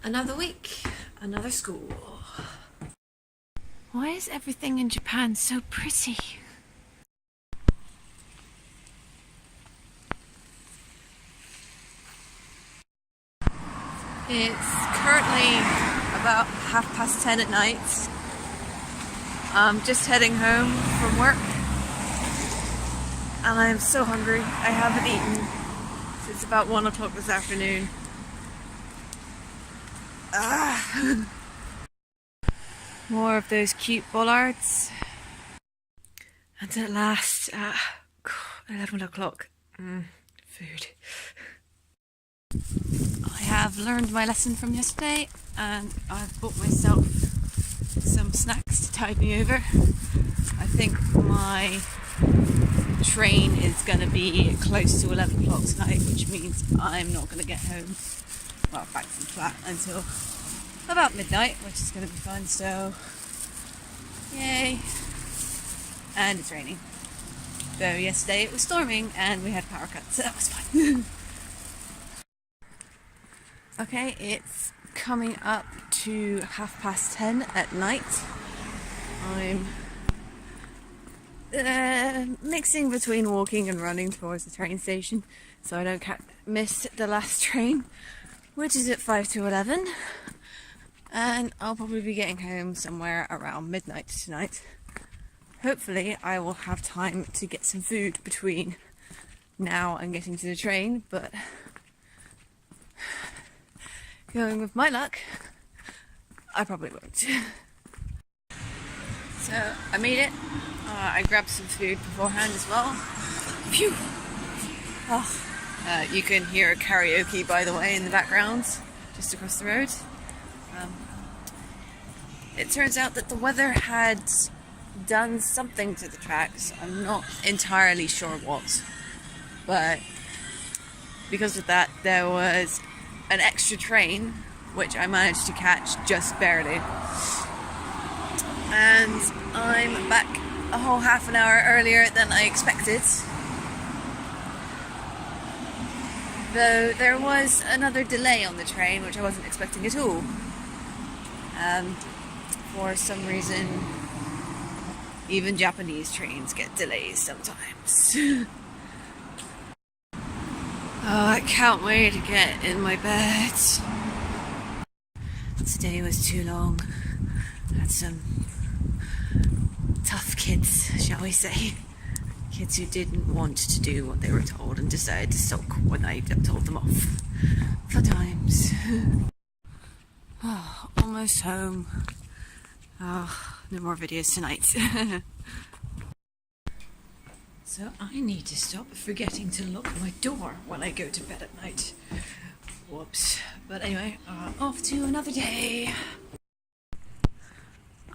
Another week, another school. Why is everything in Japan so pretty? It's currently about 10:30 at night. I'm just heading home from work and I'm so hungry. I haven't eaten since about 1 o'clock this afternoon. More of those cute bollards. And at last, 11 o'clock, food. I have learned my lesson from yesterday and I've bought myself some snacks to tide me over. I think my train is going to be close to 11 o'clock tonight, which means I'm not going to get home, well, back to the flat until about midnight, which is going to be fun, so yay. And it's raining. Though yesterday it was storming and we had power cuts, so that was fun. Okay, it's coming up to 10:30 at night. I'm mixing between walking and running towards the train station so I don't miss the last train, which is at 5 to 11. And I'll probably be getting home somewhere around midnight tonight. Hopefully I will have time to get some food between now and getting to the train, but going with my luck, I probably won't. So I made it. I grabbed some food beforehand as well. Phew! Oh. You can hear karaoke, by the way, in the background, just across the road. It turns out that the weather had done something to the tracks. I'm not entirely sure what, but because of that there was an extra train which I managed to catch just barely, and I'm back a whole half an hour earlier than I expected, though there was another delay on the train which I wasn't expecting at all. For some reason even Japanese trains get delays sometimes. Oh, I can't wait to get in my bed. Today was too long. I had some tough kids, shall we say. Kids who didn't want to do what they were told and decided to sulk when I told them off. Fun times. Oh, almost home. Oh, no more videos tonight. So I need to stop forgetting to lock my door when I go to bed at night. Whoops. But anyway, off to another day.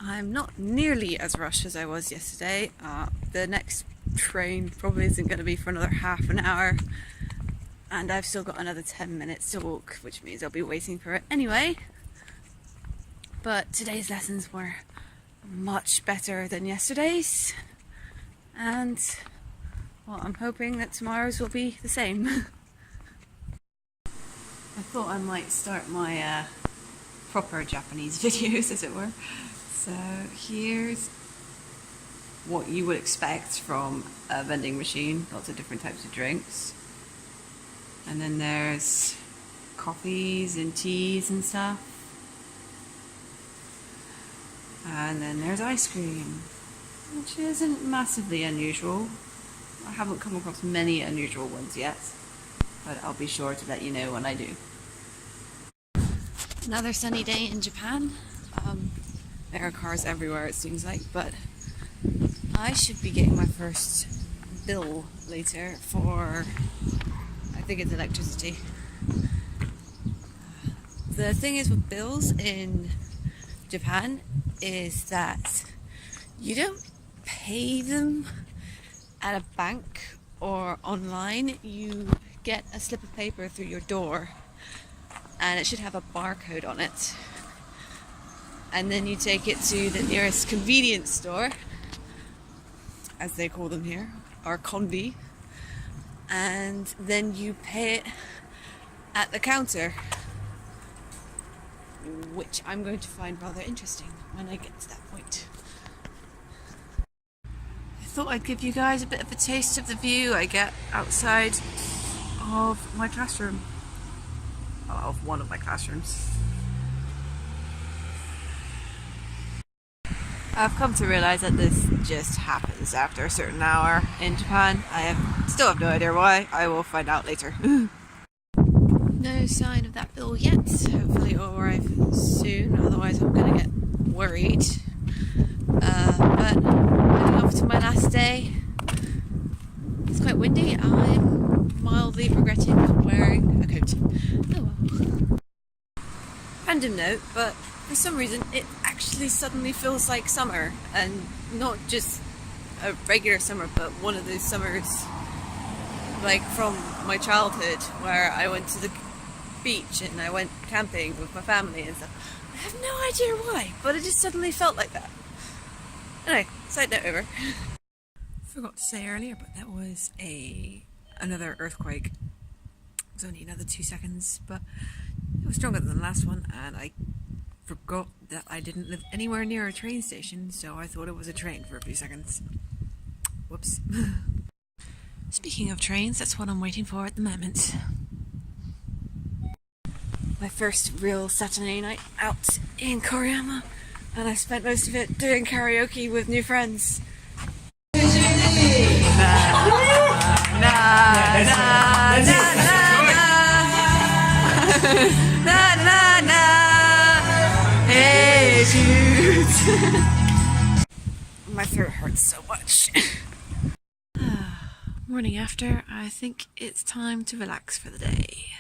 I'm not nearly as rushed as I was yesterday. The next train probably isn't going to be for another half an hour. And I've still got another 10 minutes to walk, which means I'll be waiting for it anyway. But today's lessons were much better than yesterday's. And well, I'm hoping that tomorrow's will be the same. I thought I might start my proper Japanese videos, as it were. So here's what you would expect from a vending machine. Lots of different types of drinks. And then there's coffees and teas and stuff. And then there's ice cream, which isn't massively unusual. I haven't come across many unusual ones yet, but I'll be sure to let you know when I do. Another sunny day in Japan. There are cars everywhere, it seems like, but I should be getting my first bill later for, I think it's electricity. The thing is with bills in Japan is that you don't pay them at a bank or online. You get a slip of paper through your door and it should have a barcode on it, and then you take it to the nearest convenience store, as they call them here, or konbi, and then you pay it at the counter. which I'm going to find rather interesting when I get to that point. I thought I'd give you guys a bit of a taste of the view I get outside of my classroom. Well, of one of my classrooms. I've come to realise that this just happens after a certain hour in Japan. Still have no idea why. I will find out later. No sign of that bill yet. Hopefully it will arrive soon, otherwise I'm going to get worried. But heading off to my last day. It's quite windy. I'm mildly regretting wearing a coat. Oh well. Random note, but for some reason it actually suddenly feels like summer, and not just a regular summer, but one of those summers like from my childhood where I went to the beach and I went camping with my family and stuff. I have no idea why, but it just suddenly felt like that. Anyway, side note over. Forgot to say earlier, but that was another earthquake. It was only another 2 seconds, but it was stronger than the last one, and I forgot that I didn't live anywhere near a train station, so I thought it was a train for a few seconds. Whoops. Speaking of trains, that's what I'm waiting for at the moment. My first real Saturday night out in Koriyama, and I spent most of it doing karaoke with new friends. Na, na, na, na, na, na, na, hey Jude. My throat hurts so much. Morning after, I think it's time to relax for the day.